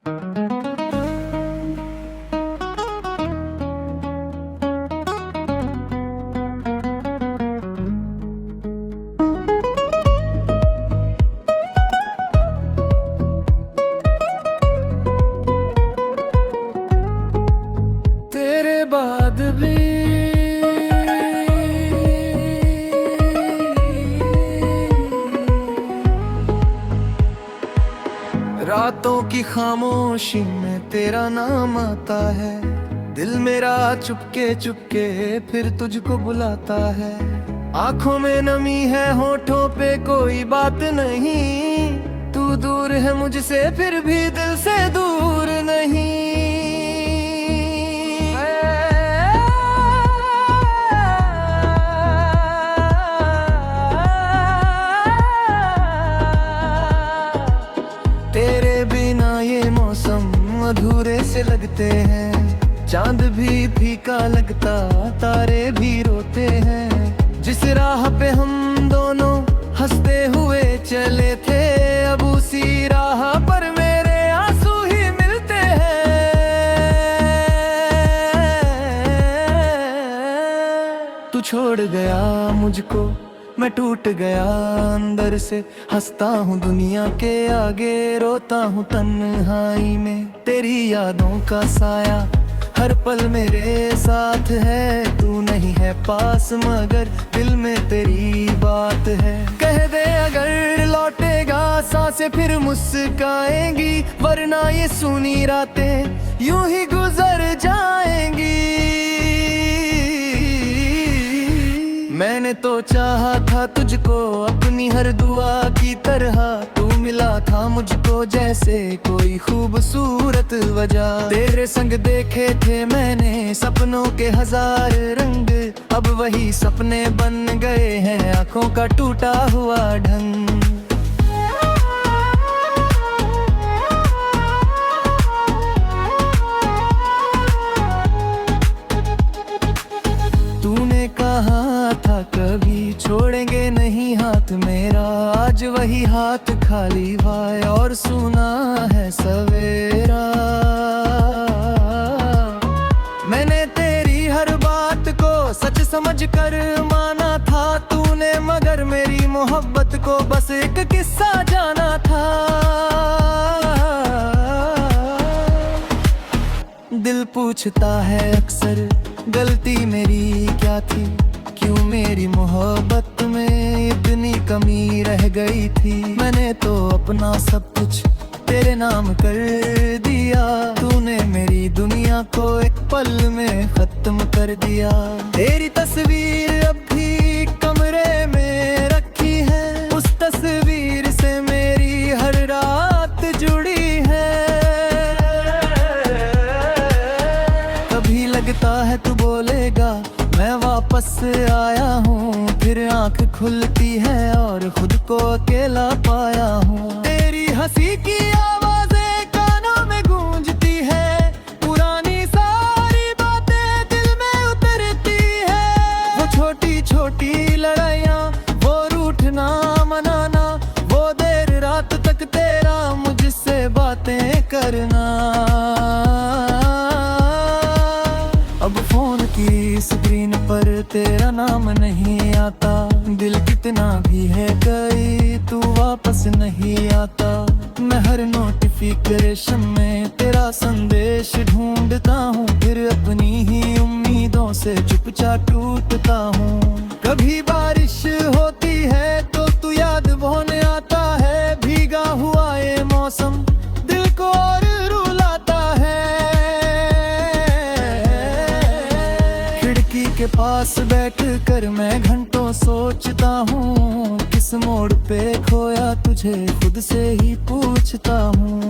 तेरे बाद भी रातों की खामोशी में तेरा नाम आता है। दिल मेरा चुपके चुपके फिर तुझको बुलाता है। आंखों में नमी है, होठों पे कोई बात नहीं। तू दूर है मुझसे फिर भी दिल से दूर नहीं। तेरे बिना ये मौसम अधूरे से लगते हैं। चांद भी फीका लगता, तारे भी रोते हैं। जिस राह पे हम दोनों हंसते हुए चले थे, अब उसी राह पर मेरे आंसू ही मिलते हैं। तू छोड़ गया मुझको, मैं टूट गया अंदर से। हंसता हूँ दुनिया के आगे, रोता हूँ तन्हाई में। तेरी यादों का साया हर पल मेरे साथ है। तू नहीं है पास मगर दिल में तेरी बात है। कह दे अगर लौटेगा, सांसें फिर मुस्काएंगी। वरना ये सूनी रातें यूं ही गुजर जाएंगी। मैंने तो चाहा था तुझको अपनी हर दुआ की तरह। तू मिला था मुझको जैसे कोई खूबसूरत वजह। तेरे संग देखे थे मैंने सपनों के हजार रंग। अब वही सपने बन गए हैं आंखों का टूटा हुआ ढंग। तूने कहा था कभी छोड़ेंगे नहीं हाथ मेरा। आज वही हाथ खाली भाई और सुना है सवेरा। मैंने तेरी हर बात को सच समझ कर माना था। तूने मगर मेरी मोहब्बत को बस एक किस्सा जाना था। दिल पूछता है अक्सर गलती मेरी क्या थी। क्यों मेरी मोहब्बत में इतनी कमी रह गई थी। मैंने तो अपना सब कुछ तेरे नाम कर दिया। तूने मेरी दुनिया को एक पल में खत्म कर दिया। तेरी तस्वीर अब भी कमरे में रखी है। उस तस्वीर से मेरी हर रात जुड़ी है। कभी लगता है तू बोलेगा मैं वापस आया हूँ। फिर आंख खुलती है और खुद को अकेला पाया हूँ। तेरी हंसी की आवाजें कानों में गूंजती है। पुरानी सारी बातें दिल में उतरती है। वो छोटी छोटी लड़ाइयाँ, वो रूठना मनाना, वो देर रात तक तेरा मुझसे बातें करना। अब फोन की स्क्रीन पर तेरा नाम नहीं आता। दिल कितना भी है कहीं तू वापस नहीं आता। मैं हर नोटिफिकेशन में तेरा संदेश ढूंढता हूँ। फिर अपनी ही उम्मीदों से चुपचाप टूटता हूँ। कभी बारिश होती है तो तू याद होने आता है। भीगा हुआ ये मौसम दिल को और रुलाता है। खिड़की के पास बैठ कर मैं घंटों सोचता हूँ। किस मोड़ पे खोया तुझे खुद से ही पूछता हूँ।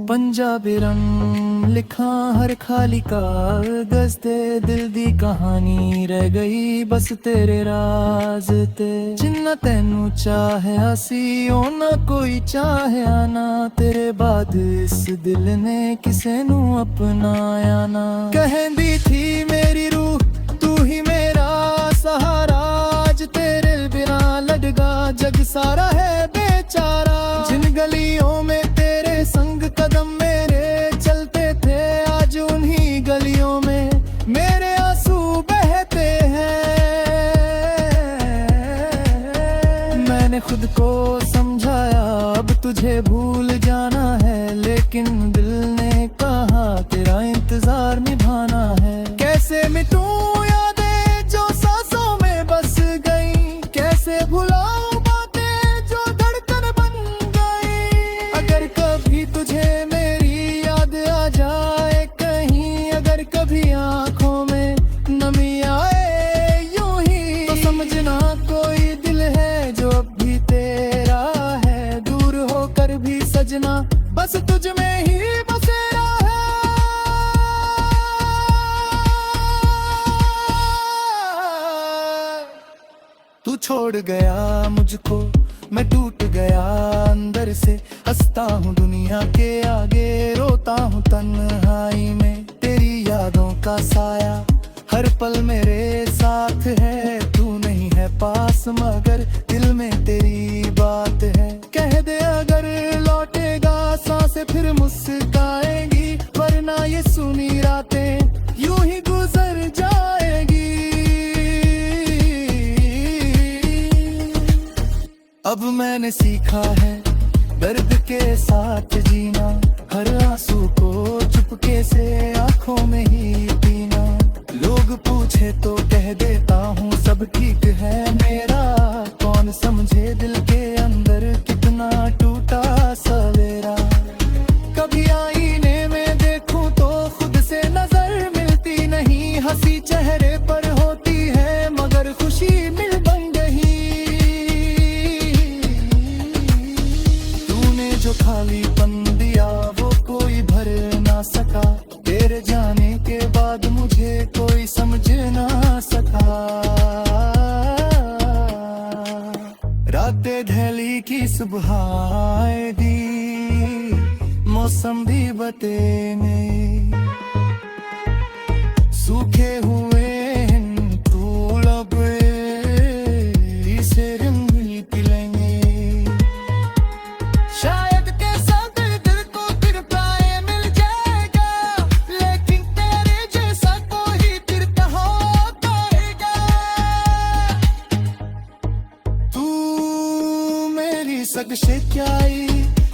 पंजाबी रंग लिखा हर खाली कागज ते। दिल दी कहानी रह गई बस तेरे राज ते। जिन्ना तेनू चाहे सी ना कोई चाहे ना। तेरे बाद इस दिल ने किसे नू अपनाया ना। कहंदी थी मेरी रूह तू ही मेरा सहारा। आज तेरे बिना लड़गा जग सारा है बेचारा। जिन गलियों में तेरे तुझे भूल जाना है, लेकिन दिल ने कहा तेरा इंतजार निभाना है। कैसे मिटूं यादें जो सांसों में बस गई, कैसे भुलाऊं बातें जो धड़कन बन गई। अगर कभी तुझे मेरी याद आ जाए कहीं, अगर कभी आंखों में नमी आए यूं ही, तो समझना कोई दिल है जो अब भी तेरा है। दूर होकर भी सजना बस तुझ में ही बसेरा है। तू छोड़ गया मुझको, मैं टूट गया अंदर से। हंसता हूँ दुनिया के आगे, रोता हूँ तन्हाई में। तेरी यादों का साया हर पल मेरे साथ है। तू नहीं है पास मगर दिल में तेरी बात है। कह दे अगर लौटेगा सांसें फिर मुस्काएंगी, वरना ये सुनी रातें यूं ही गुजर जाएगी। अब मैंने सीखा है दर्द के साथ जीना, हर आंसू को चुपके से आंखों में ही पीना। लोग पूछे तो कह देता हूँ सब ठीक है मेरा, कौन समझे दिल के अंदर कितना टूटा सवेरा। कभी आईने में देखूं तो खुद से नजर मिलती नहीं, हंसी चेहरे पर होती है मगर खुशी मिल बन गई। तूने जो खालीपन दिया वो कोई भर ना सका, तेरे जाने के बाद मुझे कोई समझ ना सका। रातें ढली की सुबह दी, मौसम भी बते में सूखे हुए फूल अब इसे रंग पिलेंगे। शायद के साथ दिल को फिर पाए मिल जाएगा, लेकिन तेरे जैसा कोई फिर कहाँ पाएगा। तू मेरी सग से क्या आई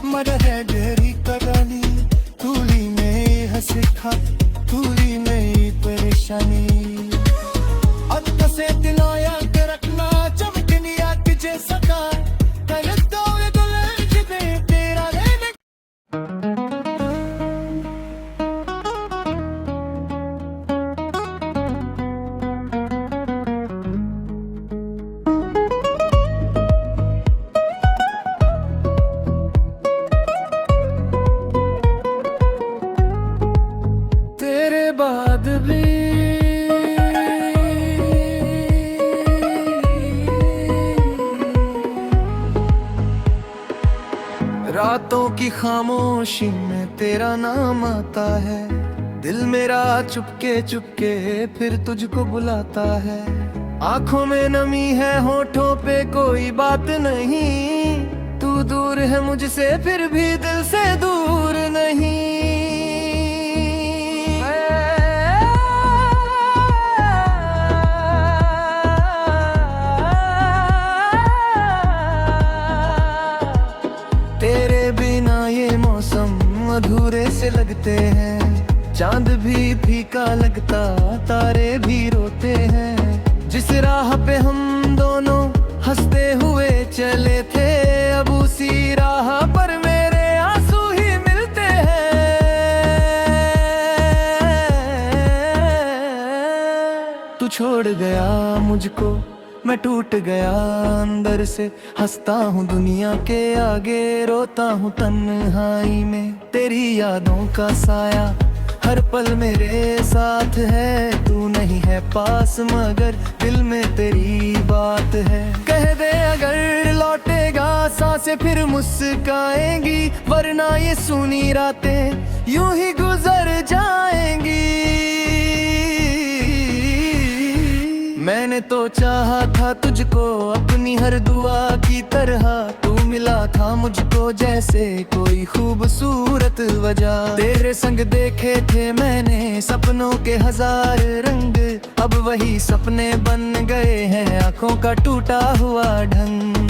मर है गहरी करानी, तूली में हंसे खा तूली में परेशानी। अत से दिलाया के रखना चमकनी आग जैसा का, कर दो ये दुल्हन जिदे तेरा रहने। तेरे बाद भी रातों की खामोशी में तेरा नाम आता है। दिल मेरा चुपके चुपके फिर तुझको बुलाता है। आंखों में नमी है होठों पे कोई बात नहीं, तू दूर है मुझसे फिर भी दिल से दूर नहीं। तेरे बिना ये मौसम अधूरे से लगते हैं, चांद भी फीका लगता तारे भी रोते हैं। जिस राह पे हम दोनों हंसते हुए चले थे, अब उसी राह पर मेरे आंसू ही मिलते हैं। तू छोड़ गया मुझको, मैं टूट गया अंदर से। हंसता हूँ दुनिया के आगे, रोता हूँ तन्हाई में। तेरी यादों का साया हर पल मेरे साथ है। तू नहीं है पास मगर दिल में तेरी बात है। कह दे अगर लौटेगा सांसें फिर मुस्काएंगी, वरना ये सुनी रातें यूं ही गुजर जाएंगी। मैंने तो चाहा था तुझको अपनी हर दुआ की तरह, तू मिला था मुझको जैसे कोई खूबसूरत वजह। तेरे संग देखे थे मैंने सपनों के हजार रंग, अब वही सपने बन गए हैं आंखों का टूटा हुआ ढंग।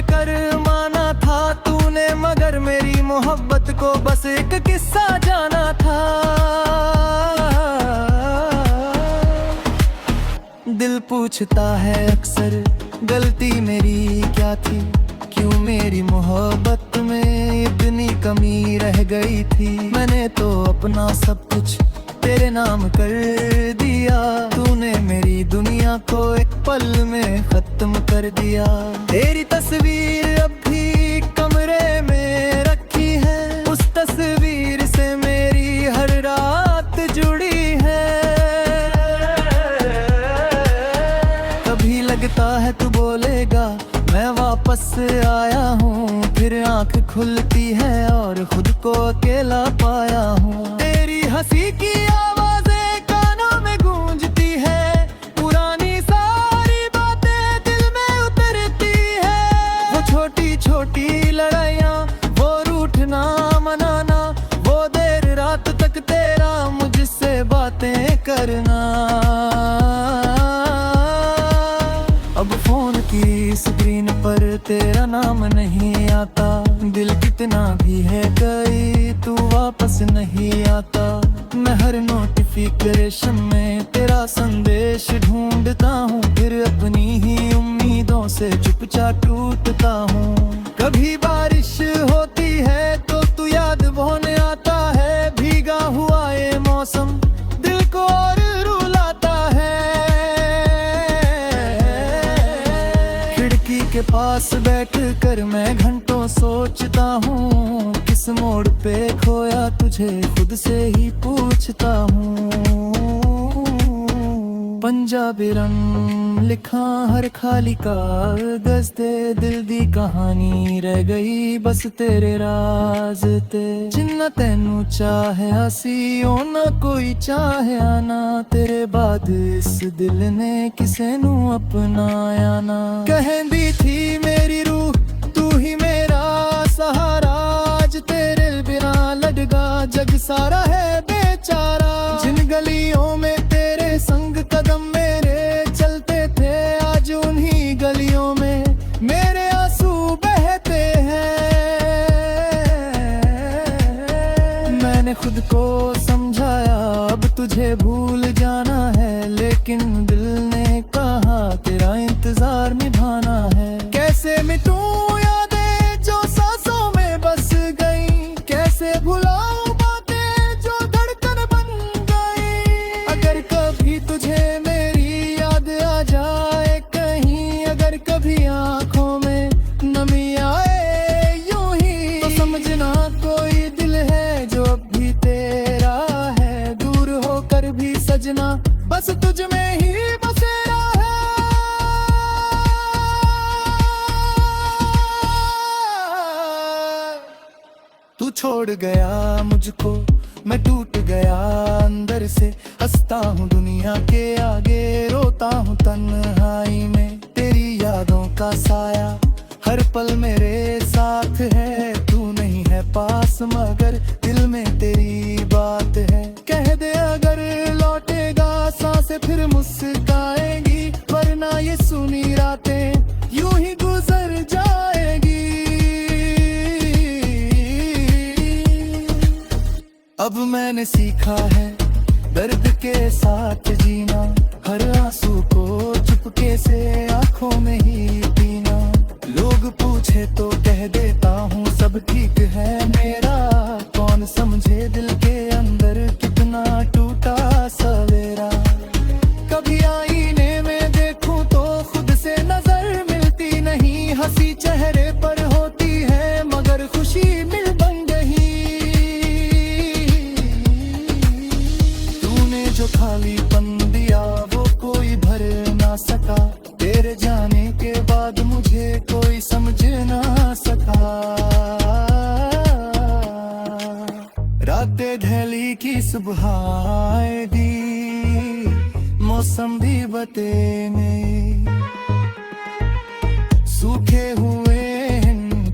कर माना था तूने, मगर मेरी मोहब्बत को बस एक किस्सा जाना था। दिल पूछता है अक्सर गलती मेरी क्या थी, क्यों मेरी मोहब्बत में इतनी कमी रह गई थी। मैंने तो अपना सब कुछ तेरे नाम कर दिया, तूने मेरी दुनिया को एक पल में खत्म कर दिया। तेरी तस्वीर अब भी कमरे में रखी है, उस तस्वीर से मेरी हर रात जुड़ी है। कभी लगता है तू बोलेगा मैं वापस आया हूँ, फिर आंख खुलती है और खुद को अकेला पाया हूँ। तेरी हंसी की आवाजें कानों में गूंजती है, पुरानी सारी बातें दिल में उतरती है। वो छोटी छोटी लड़ाइयाँ, वो रूठना मनाना, वो देर रात तक तेरा मुझसे बातें करना। अब फोन की स्क्रीन पर तेरा नाम नहीं आता, दिल कितना भी है कई तू वापस नहीं आता। मैं हर नोटिफिकेशन में तेरा संदेश ढूंढता हूँ, फिर अपनी ही उम्मीदों से चुपचाप टूटता हूँ। कभी बारिश होती है तो तू याद होने आता है, भीगा हुआ ये मौसम दिल को और रुलाता है। खिड़की के पास बैठ कर मैं घंटों सोचता हूँ, किस मोड़ पे खोया तुझे खुद से ही पूछता हूँ। पंजाबी रंग लिखा हर खाली कागज ते, दिल दी कहानी रह गई बस तेरे राज ते। जिन्ना तेनू चाहे सी ना कोई चाहे ना, तेरे बाद इस दिल ने किसे नू अपनाया ना। कहंदी थी मेरी रूह तू ही मेरा सहारा, आज तेरे बिना लड़गा जग सारा है बेचारा। जिन गलियों में तेरे संग कदम मेरे चलते थे, आज उन्हीं गलियों में मेरे आंसू बहते हैं। मैंने खुद को समझाया अब तुझे भूल जाना है, लेकिन दिल ने कहा तेरा इंतजार निभाना है। कैसे मिटूं यादें जो सांसों में बस गई, कैसे भुलाऊं बातें जो धड़कन बन गई। अगर कभी तुझे मेरी याद आ जाए कहीं, अगर कभी आंखों में नमी आए यूं ही, तो समझना कोई दिल है जो अब भी तेरा है। दूर होकर भी सजना बस तुझ में ही बसेरा है। तू छोड़ गया मुझको, मैं टूट गया अंदर से, हंसता हूँ दुनिया के आगे, रोता हूँ तन्हाई में। तेरी यादों का साया हर पल मेरे साथ है, तू नहीं है पास मगर दिल में तेरी बात है। कह दे अगर लौटेगा सांसें फिर मुस्काएंगी, वरना ये सुनी रातें यूं ही गुजर जाएगी। अब मैंने सीखा है दर्द के साथ जीना, हर आंसू को चुपके से आंखों में ही पीना। लोग पूछे तो कह देता हूँ सब ठीक है मेरा, कौन समझे दिल के अंदर कितना टूटा सवेरा। कभी आईने में देखूं तो खुद से नजर मिलती नहीं, हंसी चेहरे पर होती है मगर खुशी मिल बन गई। तूने जो खालीपन दिया वो कोई भर ना सका, तेरे जाने के बाद मुझे कोई समझ ना सका। रातें ढली की सुबह आएगी, मौसम भी बते में सूखे हुए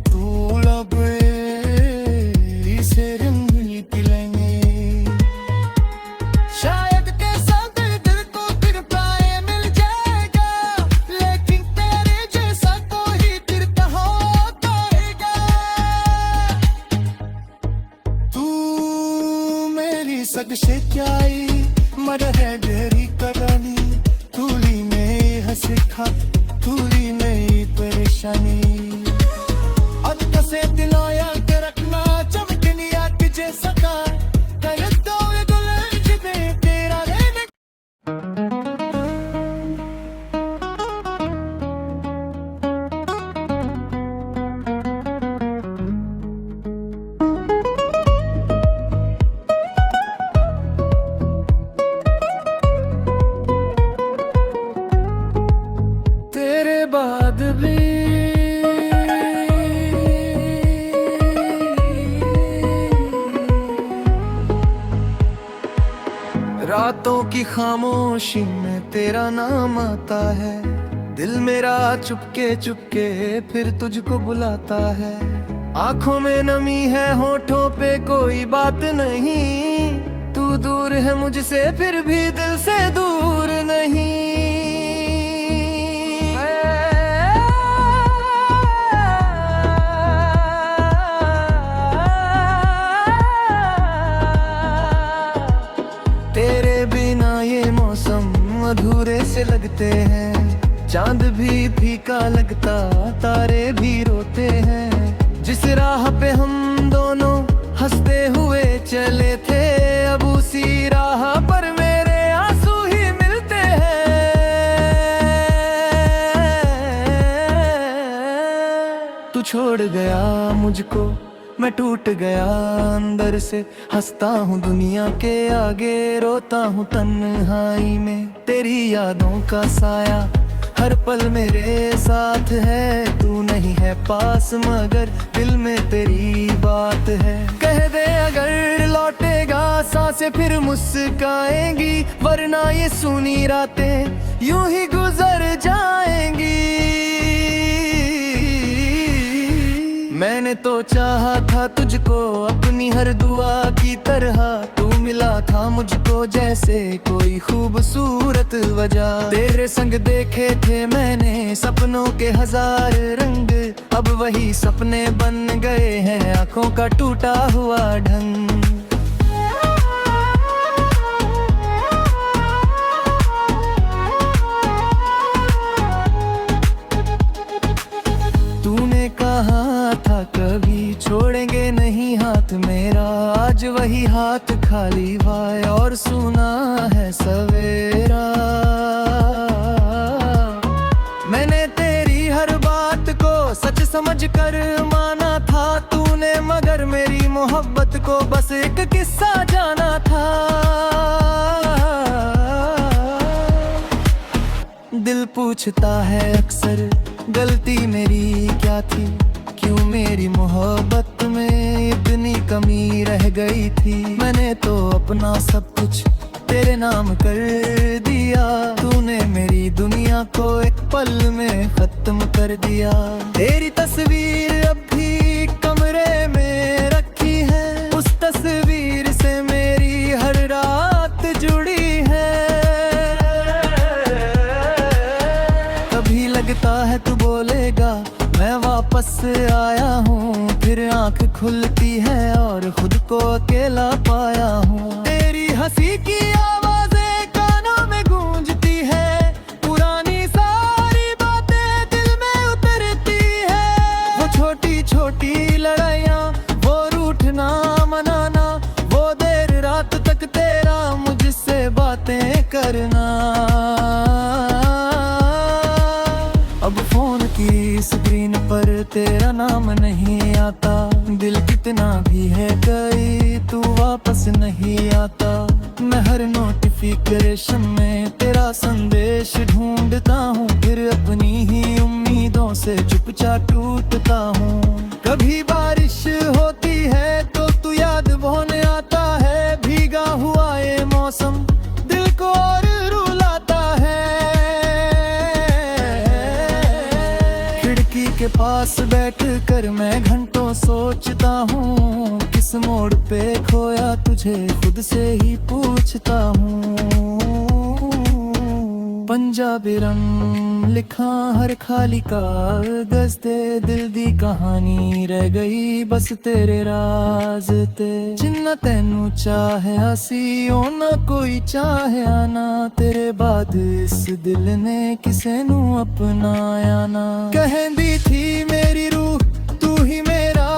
फूल अब इसे रंग निकलेंगे। शायद के साथ दिल को फिर प्राय मिल जाएगा, लेकिन तेरे जैसा कोई दिल कहाँ था थोड़ी नई परेशानी आज कसे दिलाया के रखना चमकनी आग जैसा का करता हुए गुलाब जिबे तेरा रहने तेरे बाद भी रातों की खामोशी में तेरा नाम आता है दिल मेरा चुपके चुपके फिर तुझको बुलाता है आंखों में नमी है होठों पे कोई बात नहीं तू दूर है मुझसे फिर भी दिल से दूर नहीं तेरे बिना ये मौसम अधूरे से लगते हैं चांद भी फीका लगता तारे भी रोते हैं जिस राह पे हम दोनों हंसते हुए चले थे अब उसी राह पर मेरे आंसू ही मिलते हैं तू छोड़ गया मुझको मैं टूट गया अंदर से हंसता हूँ दुनिया के आगे रोता हूँ तन्हाई में तेरी यादों का साया हर पल मेरे साथ है तू नहीं है पास मगर दिल में तेरी बात है कह दे अगर लौटेगा सांसें फिर मुस्काएंगी वरना ये सूनी रातें यूं ही गुजर जाएंगी मैंने तो चाहा था तुझको अपनी हर दुआ की तरह तू मिला था मुझको जैसे कोई खूबसूरत वजह तेरे संग देखे थे मैंने सपनों के हजार रंग अब वही सपने बन गए हैं आंखों का टूटा हुआ ढंग तूने कहा था कभी छोड़ेंगे नहीं हाथ मेरा आज वही हाथ खाली भाई और सुना है सवेरा मैंने तेरी हर बात को सच समझ कर माना था तूने मगर मेरी मोहब्बत को बस एक किस्सा जाना था दिल पूछता है अक्सर गलती मेरी क्या थी क्यों मेरी मोहब्बत में इतनी कमी रह गई थी मैंने तो अपना सब कुछ तेरे नाम कर दिया तूने मेरी दुनिया को एक पल में खत्म कर दिया तेरी तस्वीर अब भी कमरे में रखी है उस तस्वीर से मेरी हर रात जुड़ी है कभी लगता है तू बोलेगा मैं वापस आया हूँ फिर आंख खुलती है और खुद को अकेला पाया हूँ तेरी हंसी की आवाजें कानों में गूंजती है पुरानी सारी बातें दिल में उतरती है वो छोटी छोटी लड़ाइयाँ वो रूठना मनाना वो देर रात तक तेरा मुझसे बातें करना अब फोन की स्क्रीन पर तेरा नाम नहीं आता दिल कितना भी है कई तू वापस नहीं आता मैं हर नोटिफिकेशन में तेरा संदेश ढूंढता हूँ फिर अपनी ही उम्मीदों से चुपचाप टूटता हूँ कभी बारिश होती है तो तू याद बहुत आता है भीगा हुआ ये मौसम दिल को और रुलाता है के पास बैठ कर मैं घंटों सोचता हूँ किस मोड़ पे खोया तुझे खुद से ही पूछता हूँ पंजाबी रंग लिखा हर खाली कागज ते दिल दी कहानी रह गई बस तेरे राज ते जिन्ना तेनू चाहे सी ना कोई चाहे ना तेरे बाद इस दिल ने किसे नू अपनाया ना कहंदी थी मेरी रूह तू ही मेरा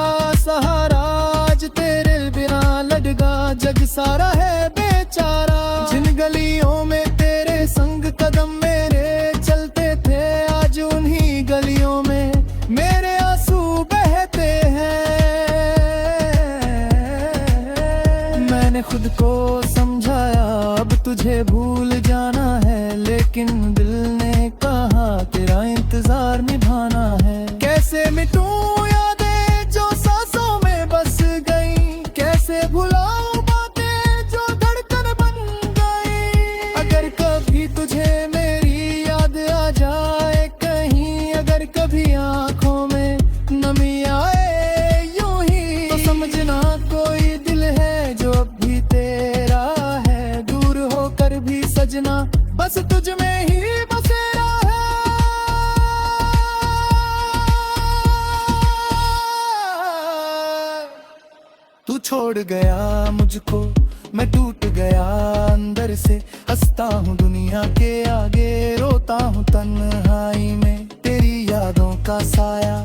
सहारा आज तेरे बिना लड़गा जग सारा है बेचारा जिन गलियों में तेरे संग कदम मेरे चलते थे आज उन्हीं गलियों में मेरे आंसू बहते हैं मैंने खुद को समझाया अब तुझे भूल जाना है लेकिन दिल ने कहा तेरा इंतजार निभाना है कैसे मिटूं यादें जो सांसों में बस गई कैसे भुलाऊं बातें जो धड़कन बन गई अगर कभी तुझे मेरी याद आ जाए कहीं अगर कभी आंखों में नमी आए यूं ही तो समझना कोई दिल है जो अब भी तेरा है दूर होकर भी सजना बस तुझ में ही बसेरा है तू छोड़ गया मुझको मैं टूट गया अंदर से हंसता हूँ दुनिया के आगे रोता हूँ तन्हाई में तेरी यादों का साया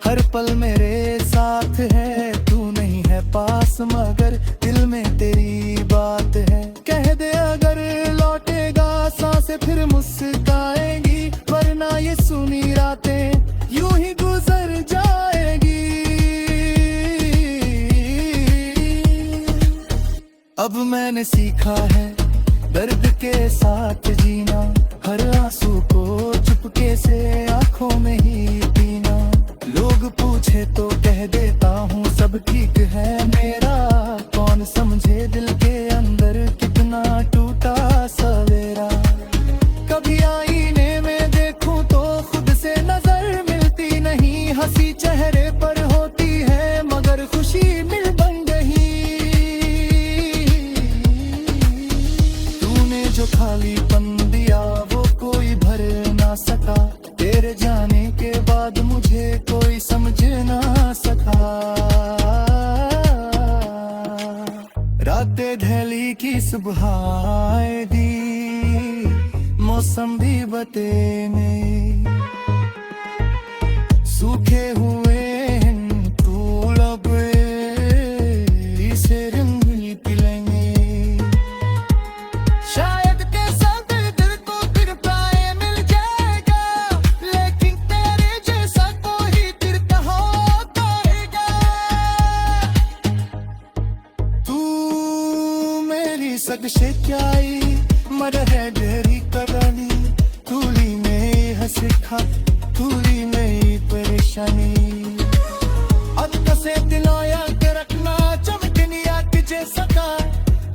हर पल मेरे साथ है तू नहीं है पास मगर दिल में तेरी बात है कह दे अगर लौटेगा सांसें फिर मुस्काएंगी वरना ये सुनी रातें यूं ही गुजर जाएगी अब मैंने सीखा है दर्द के साथ जीना हर आंसू को चुपके से आंखों में ही पीना लोग पूछे तो कह देता हूँ सब ठीक है मेरा कौन समझे दिल के अंदर कितना टूटा सवेरा कभी आईने में देखूं तो खुद से नजर मिलती नहीं हंसी चेहरे पर होती है मगर खुशी मिल बन गई तूने जो खालीपन दिया वो कोई भर ना सका तेरे जाने के बाद मुझे कोई समझ ना सका रातें ढली की सुबह आए दी मौसम भी बते में सूखे हुए फूल अब इसे रंग पिलेंगे शायद के साथ दिल को फिर पाए मिल जाएगा लेकिन तेरे जैसा कोई दिल कहाँ पाएगा तू मेरी सग से क्या मर है डेरी करानी तूली में हंसे खा तूली में परेशानी अब कसे दिलाया के रखना चमकनी आग जैसा का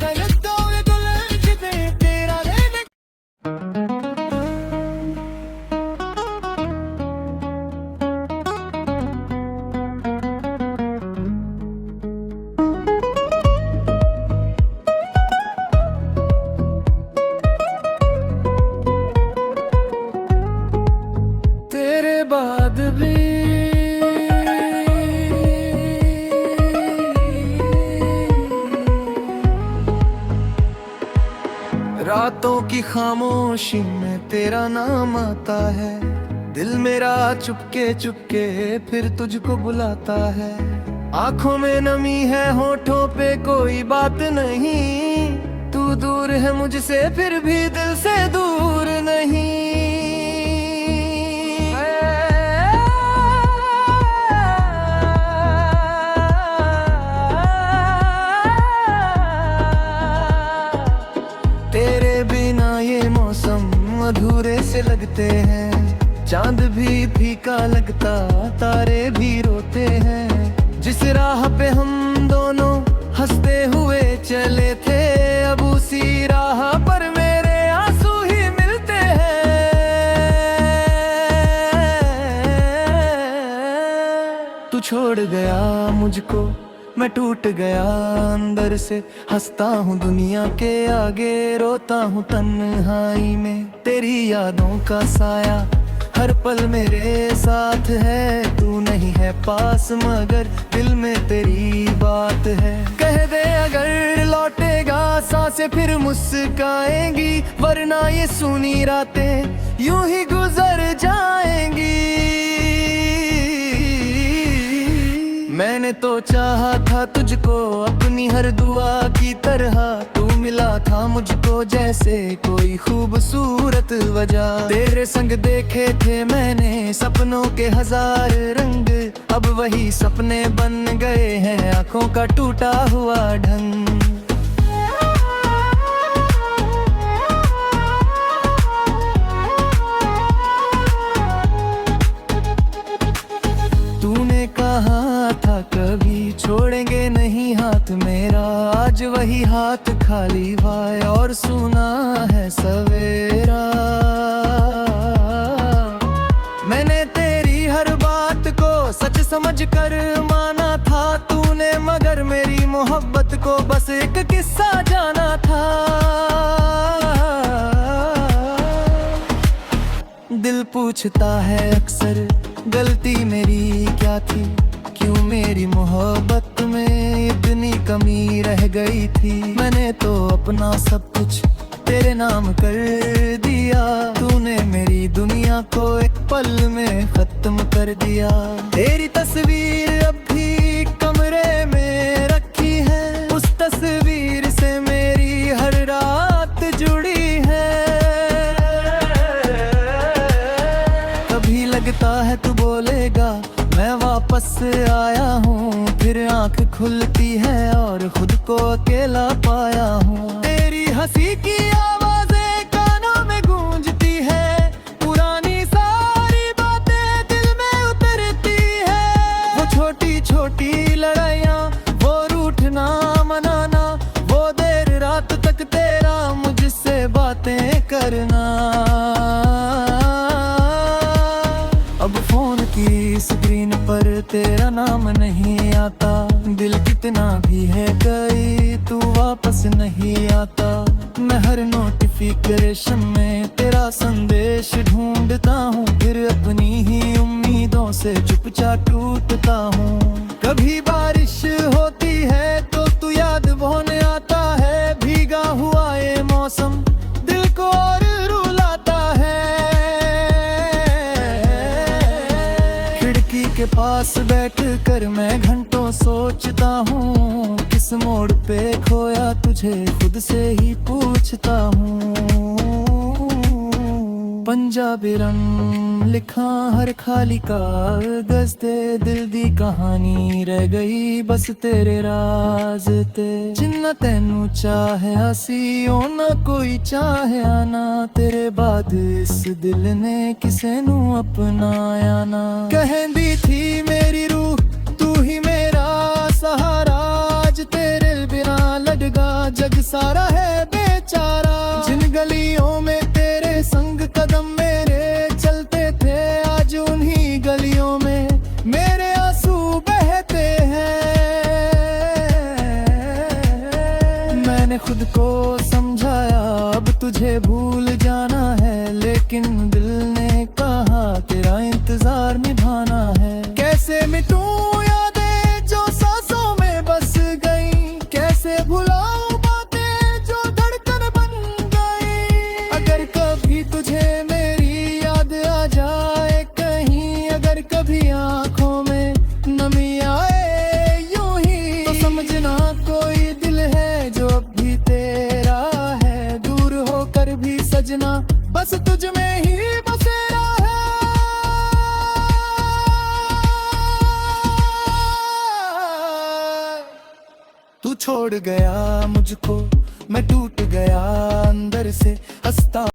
करता हूँ दुल्हन जिदे तेरा रहने तेरे बाद भी रातों की खामोशी में तेरा नाम आता है दिल मेरा चुपके चुपके फिर तुझको बुलाता है आंखों में नमी है होठों पे कोई बात नहीं तू दूर है मुझसे फिर भी दिल से दूर नहीं तेरे बिना ये मौसम अधूरे से लगते हैं चांद भी फीका लगता तारे भी रोते हैं जिस राह पे हम दोनों हंसते हुए चले थे अब उसी राह पर मेरे आंसू ही मिलते हैं तू छोड़ गया मुझको मैं टूट गया अंदर से हंसता हूँ दुनिया के आगे रोता हूँ तन्हाई में तेरी यादों का साया हर पल मेरे साथ है, तू नहीं है पास मगर दिल में तेरी बात है। कह दे अगर लौटेगा सांसें फिर मुस्काएंगी, वरना ये सुनी रातें यूं ही गुजर जाएंगी। मैंने तो चाहा था तुझको अपनी हर दुआ की तरह, तू मिला था मुझको जैसे कोई खूबसूरत वजह। तेरे संग देखे थे मैंने सपनों के हजार रंग, अब वही सपने बन गए हैं आंखों का टूटा हुआ ढंग। तूने कहा था कभी छोड़ेंगे नहीं हाथ मेरा, आज वही हाथ खाली भाई और सुना है सवेरा। मैंने तेरी हर बात को सच समझ कर माना था, तूने मगर मेरी मोहब्बत को बस एक किस्सा जाना था। दिल पूछता है अक्सर गलती मेरी क्या थी, क्यों मेरी मोहब्बत में इतनी कमी रह गई थी। मैंने तो अपना सब कुछ तेरे नाम कर दिया, तूने मेरी दुनिया को एक पल में खत्म कर दिया। तेरी तस्वीर अब भी कमरे में रखी है, उस तस्वीर से मेरी हर रात जुड़ी है। कभी लगता है तू बोलेगा मैं वापस आया हूँ, फिर आंख खुलती है और खुद को अकेला पाया हूँ। तेरी हंसी की आवाजें कानों में गूंजती है, पुरानी सारी बातें दिल में उतरती है। वो छोटी छोटी लड़ाइयाँ, वो रूठना मनाना, वो देर रात तक तेरा मुझसे बातें करना। अब फोन की स्क्रीन पर तेरा नाम नहीं आता, दिल कितना भी है कई तू वापस नहीं आता। मैं हर नोटिफिकेशन में तेरा संदेश ढूंढता हूँ, फिर अपनी ही उम्मीदों से चुपचाप टूटता हूँ। कभी बारिश होती है तो तू याद बहुत आता है, भीगा हुआ ये मौसम दिल को और रुलाता है। खिड़की के पास बैठ कर मैं घंटों सोचता हूँ, किस मोड़ पे खोया तुझे खुद से ही पूछता हूँ। पंजाबी रंग लिखा हर खाली कागज ते, दिल दी कहानी रह गई बस तेरे राज ते। जिन्ना तेनू चाहे सी ना कोई चाहे ना, तेरे बाद इस दिल ने किसे नू अपनाया ना। कहंदी थी मेरी रूह तू ही मेरा सहारा, आज तेरे बिना लड़गा जग सारा है बेचारा। जिन गलियों में तेरे संग कदम मेरे चलते थे, आज उन्हीं गलियों में मेरे आंसू बहते हैं। मैंने खुद को समझाया अब तुझे भूल जाना है, लेकिन दिल ने कहा तेरा इंतजार निभाना है। कैसे मिटूं यादें जो सांसों में बस गई, कैसे भुलाऊं बातें जो धड़कन बन गई। अगर कभी तुझे मेरी याद आ जाए कहीं, अगर कभी आंखों में नमी आए यूं ही, तो समझना कोई दिल है जो अब भी तेरा है। दूर होकर भी सजना बस तुझ में ही बसेरा है। तू छोड़ गया मुझको, मैं टूट गया अंदर से हंसता